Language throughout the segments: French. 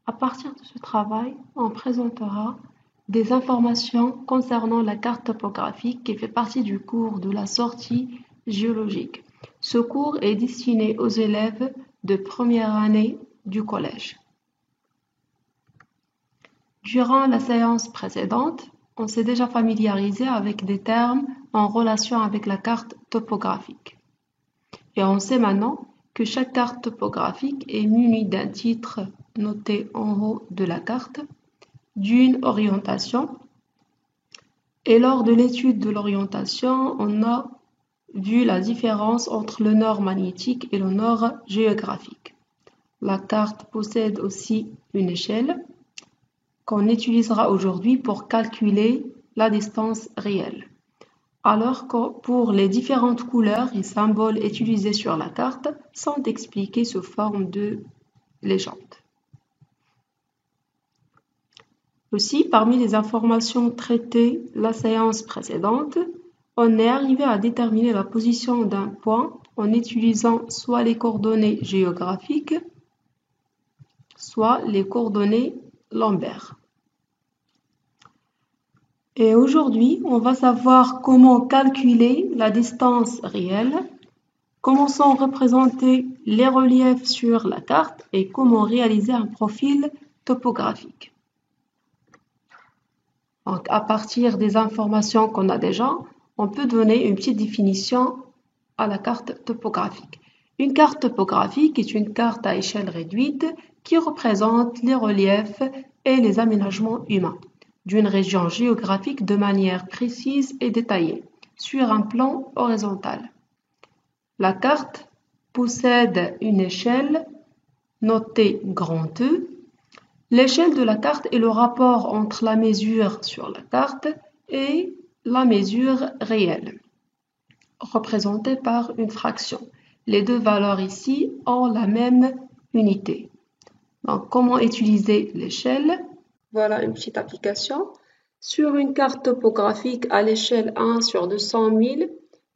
À partir de ce travail, on présentera des informations concernant la carte topographique qui fait partie du cours de la sortie géologique. Ce cours est destiné aux élèves de première année du collège. Durant la séance précédente, on s'est déjà familiarisé avec des termes en relation avec la carte topographique. Et on sait maintenant que chaque carte topographique est munie d'un titre noté en haut de la carte, d'une orientation. Et lors de l'étude de l'orientation, on a vu la différence entre le nord magnétique et le nord géographique. La carte possède aussi une échelle qu'on utilisera aujourd'hui pour calculer la distance réelle. Alors que pour les différentes couleurs et symboles utilisés sur la carte sont expliqués sous forme de légende. Aussi, parmi les informations traitées la séance précédente, on est arrivé à déterminer la position d'un point en utilisant soit les coordonnées géographiques, soit les coordonnées lombaires. Et aujourd'hui, on va savoir comment calculer la distance réelle, comment sont représentés les reliefs sur la carte et comment réaliser un profil topographique. Donc, à partir des informations qu'on a déjà, on peut donner une petite définition à la carte topographique. Une carte topographique est une carte à échelle réduite qui représente les reliefs et les aménagements humains d'une région géographique de manière précise et détaillée, sur un plan horizontal. La carte possède une échelle notée grand E. L'échelle de la carte est le rapport entre la mesure sur la carte et la mesure réelle, représentée par une fraction. Les deux valeurs ici ont la même unité. Donc, comment utiliser l'échelle? Voilà une petite application. Sur une carte topographique à l'échelle 1 sur 200 000,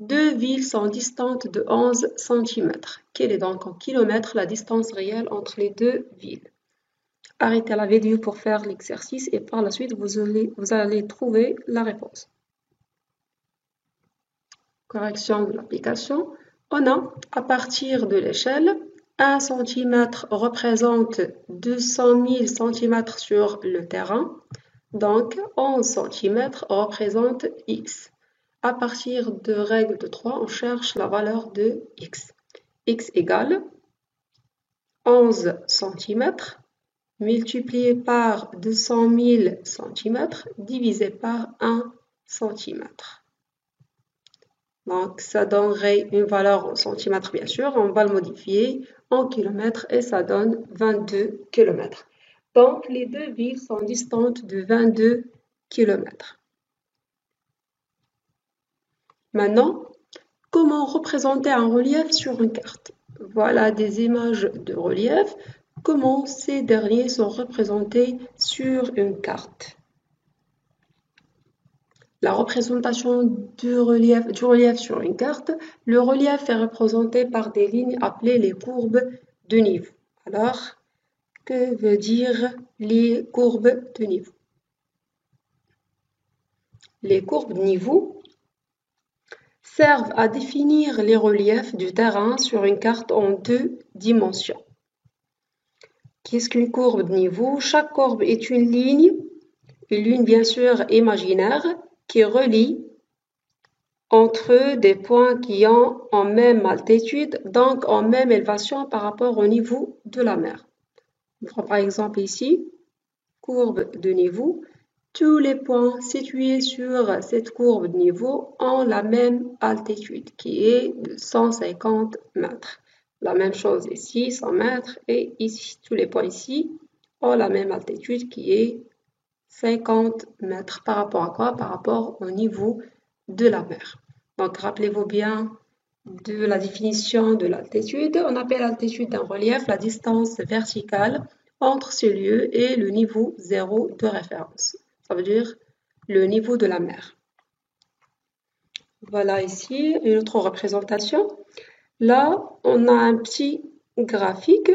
deux villes sont distantes de 11 cm. Quelle est donc en kilomètres la distance réelle entre les deux villes? Arrêtez la vidéo pour faire l'exercice et par la suite, vous allez trouver la réponse. Correction de l'application. On a, à partir de l'échelle, 1 cm représente 200 000 cm sur le terrain. Donc, 11 cm représente x. À partir de règle de 3, on cherche la valeur de x. X égale 11 cm multiplié par 200 000 cm divisé par 1 cm. Donc, ça donnerait une valeur en centimètres, bien sûr. On va le modifier en kilomètres et ça donne 22 km. Donc, les deux villes sont distantes de 22 km. Maintenant, comment représenter un relief sur une carte? Voilà des images de relief. Comment ces derniers sont représentés sur une carte? La représentation du relief sur une carte, le relief est représenté par des lignes appelées les courbes de niveau. Alors, que veut dire les courbes de niveau? Les courbes de niveau servent à définir les reliefs du terrain sur une carte en deux dimensions. Qu'est-ce qu'une courbe de niveau? Chaque courbe est une ligne bien sûr imaginaire, qui relie entre des points qui ont en même altitude, donc en même élévation par rapport au niveau de la mer. On prend par exemple ici, courbe de niveau. Tous les points situés sur cette courbe de niveau ont la même altitude, qui est de 150 mètres. La même chose ici, 100 mètres, et ici, tous les points ici ont la même altitude, qui est 50 mètres. Par rapport à quoi? Par rapport au niveau de la mer. Donc, rappelez-vous bien de la définition de l'altitude. On appelle l'altitude d'un relief la distance verticale entre ce lieu et le niveau zéro de référence. Ça veut dire le niveau de la mer. Voilà ici une autre représentation. Là, on a un petit graphique.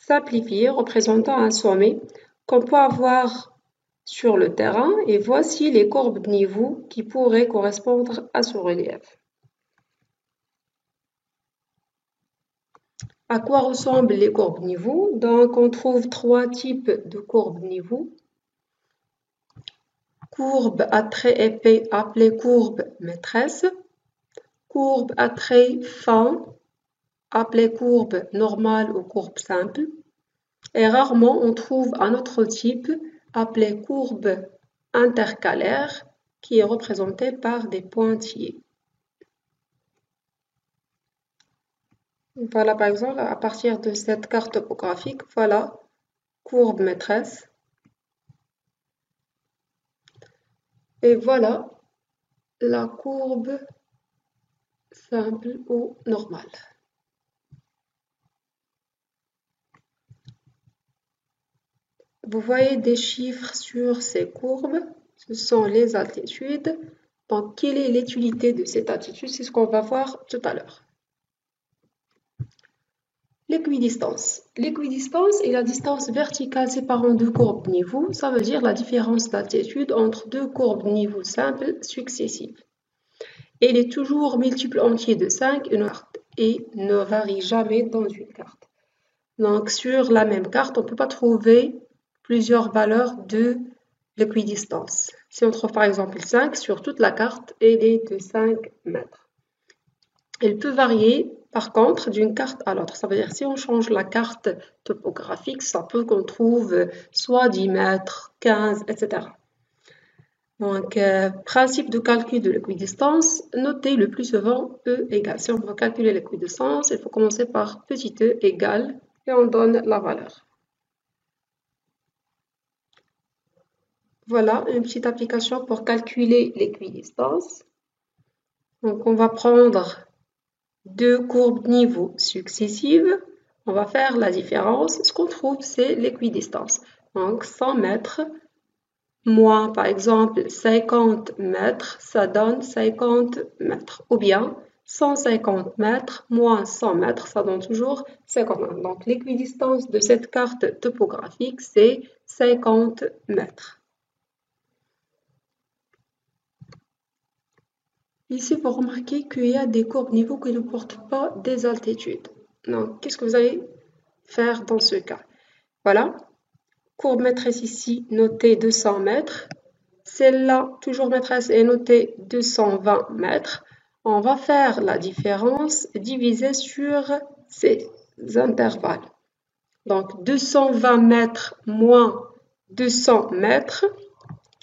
simplifié représentant un sommet qu'on peut avoir sur le terrain et voici les courbes de niveau qui pourraient correspondre à ce relief. À quoi ressemblent les courbes de niveau? Donc, on trouve trois types de courbes de niveau. Courbe à trait épais appelée courbe maîtresse. Courbe à trait fin appelée courbe normale ou courbe simple. Et rarement, on trouve un autre type appelé courbe intercalaire qui est représentée par des pointillés. Voilà par exemple, à partir de cette carte topographique, voilà, courbe maîtresse. Et voilà la courbe simple ou normale. Vous voyez des chiffres sur ces courbes, ce sont les altitudes. Donc, quelle est l'utilité de cette altitude? C'est ce qu'on va voir tout à l'heure. L'équidistance. L'équidistance est la distance verticale séparant deux courbes de niveau. Ça veut dire la différence d'altitude entre deux courbes de niveau simples successives. Elle est toujours multiple entier de 5 et ne varie jamais dans une carte. Donc, sur la même carte, on ne peut pas trouver plusieurs valeurs de l'équidistance. Si on trouve par exemple 5 sur toute la carte, elle est de 5 mètres. Elle peut varier par contre d'une carte à l'autre. Ça veut dire si on change la carte topographique, ça peut qu'on trouve soit 10 mètres, 15, etc. Donc, principe de calcul de l'équidistance, notez le plus souvent E égale. Si on veut calculer l'équidistance, il faut commencer par petit e égale et on donne la valeur. Voilà une petite application pour calculer l'équidistance. Donc, on va prendre deux courbes de niveau successives. On va faire la différence. Ce qu'on trouve, c'est l'équidistance. Donc, 100 mètres moins, par exemple, 50 mètres, ça donne 50 mètres. Ou bien, 150 mètres moins 100 mètres, ça donne toujours 50 mètres. Donc, l'équidistance de cette carte topographique, c'est 50 mètres. Ici, vous remarquez qu'il y a des courbes niveau qui ne portent pas des altitudes. Donc, qu'est-ce que vous allez faire dans ce cas? Voilà, courbe maîtresse ici, notée 200 mètres. Celle-là, toujours maîtresse, est notée 220 mètres. On va faire la différence divisée sur ces intervalles. Donc, 220 mètres moins 200 mètres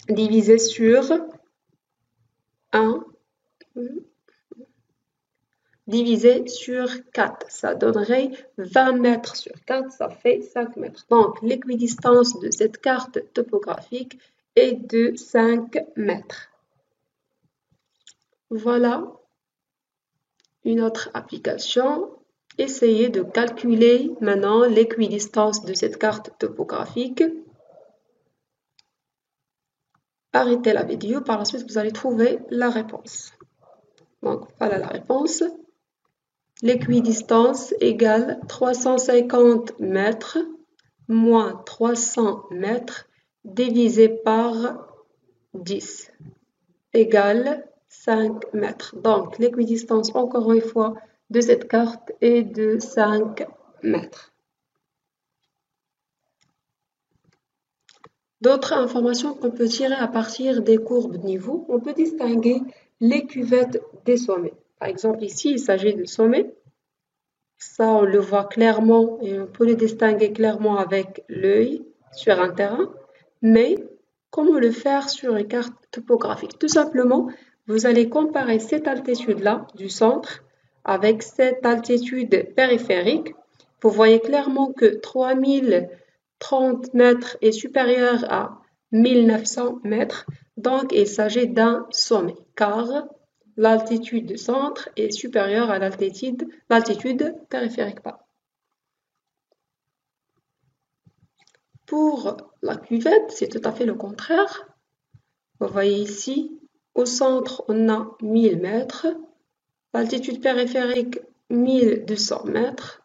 divisé sur 1 divisé sur 4. Ça donnerait 20 mètres sur 4, ça fait 5 mètres. Donc, l'équidistance de cette carte topographique est de 5 mètres. Voilà une autre application. Essayez de calculer maintenant l'équidistance de cette carte topographique. Arrêtez la vidéo, par la suite vous allez trouver la réponse. Donc voilà la réponse. L'équidistance égale 350 mètres moins 300 mètres divisé par 10 égale 5 mètres. Donc l'équidistance, encore une fois, de cette carte est de 5 mètres. D'autres informations qu'on peut tirer à partir des courbes de niveau, on peut distinguer les cuvettes des sommets. Par exemple, ici, il s'agit de sommets. Ça, on le voit clairement et on peut le distinguer clairement avec l'œil sur un terrain. Mais comment le faire sur une carte topographique? Tout simplement, vous allez comparer cette altitude-là du centre avec cette altitude périphérique. Vous voyez clairement que 3030 mètres est supérieur à 1900 mètres. Donc, il s'agit d'un sommet car l'altitude du centre est supérieure à l'altitude périphérique. Pour la cuvette, c'est tout à fait le contraire. Vous voyez ici, au centre, on a 1000 mètres, l'altitude périphérique 1200 mètres.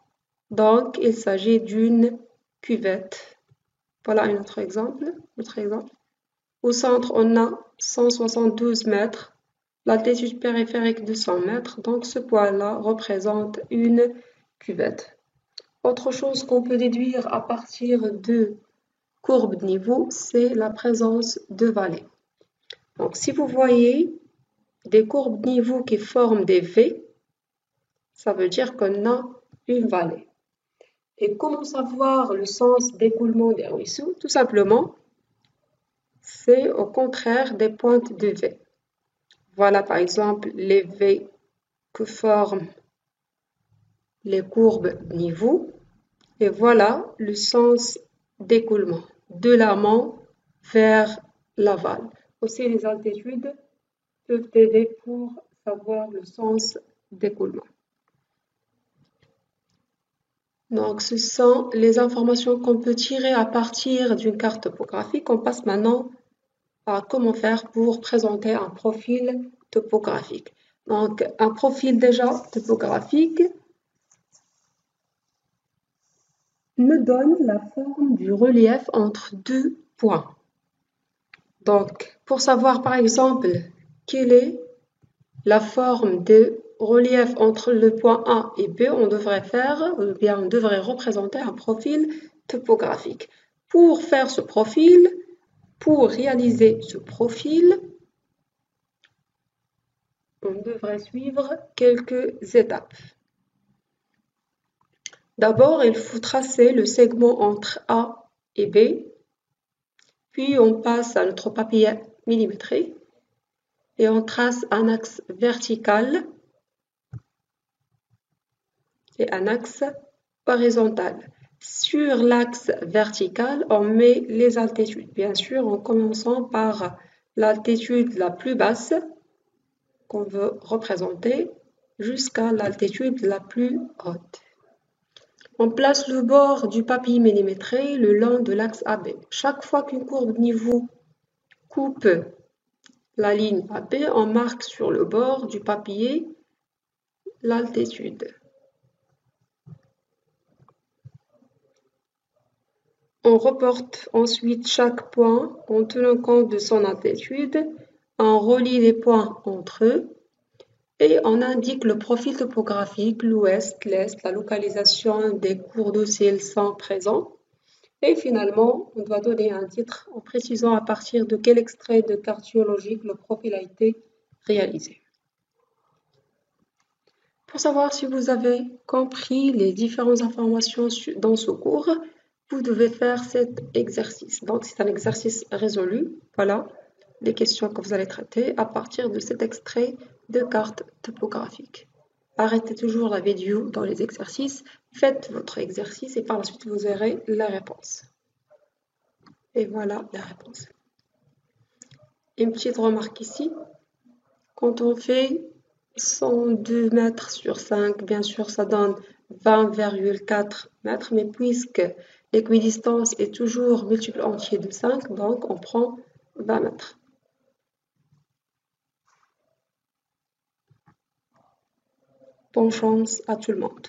Donc, il s'agit d'une cuvette. Voilà un autre exemple. Au centre, on a 172 mètres, l'altitude périphérique de 100 mètres, donc ce point-là représente une cuvette. Autre chose qu'on peut déduire à partir de courbes de niveau, c'est la présence de vallées. Donc si vous voyez des courbes de niveau qui forment des V, ça veut dire qu'on a une vallée. Et comment savoir le sens d'écoulement des ruisseaux? Tout simplement, c'est au contraire des pointes de V. Voilà par exemple les V que forment les courbes de niveau. Et voilà le sens d'écoulement de l'amont vers l'aval. Aussi, les altitudes peuvent aider pour savoir le sens d'écoulement. Donc, ce sont les informations qu'on peut tirer à partir d'une carte topographique. On passe maintenant à comment faire pour présenter un profil topographique. Donc, un profil déjà topographique me donne la forme du relief entre deux points. Donc, pour savoir par exemple quelle est la forme de relief entre le point A et B, on devrait représenter un profil topographique. Pour faire ce profil, pour réaliser ce profil, on devrait suivre quelques étapes. D'abord, il faut tracer le segment entre A et B, puis on passe à notre papier millimétré et on trace un axe vertical et un axe horizontal. Sur l'axe vertical, on met les altitudes. Bien sûr, en commençant par l'altitude la plus basse qu'on veut représenter jusqu'à l'altitude la plus haute. On place le bord du papier millimétré le long de l'axe AB. Chaque fois qu'une courbe de niveau coupe la ligne AB, on marque sur le bord du papier l'altitude. On reporte ensuite chaque point en tenant compte de son altitude, on relie les points entre eux et on indique le profil topographique, l'ouest, l'est, la localisation des cours d'eau s'ils sont présents. Et finalement, on doit donner un titre en précisant à partir de quel extrait de carte géologique le profil a été réalisé. Pour savoir si vous avez compris les différentes informations dans ce cours, vous devez faire cet exercice. Donc, c'est un exercice résolu. Voilà les questions que vous allez traiter à partir de cet extrait de carte topographique. Arrêtez toujours la vidéo dans les exercices, faites votre exercice et par la suite, vous aurez la réponse. Et voilà la réponse. Une petite remarque ici. Quand on fait 102 mètres sur 5, bien sûr, ça donne 20,4 mètres, mais puisque l'équidistance est toujours multiple entier de 5, donc on prend 20 mètres. Bonne chance à tout le monde.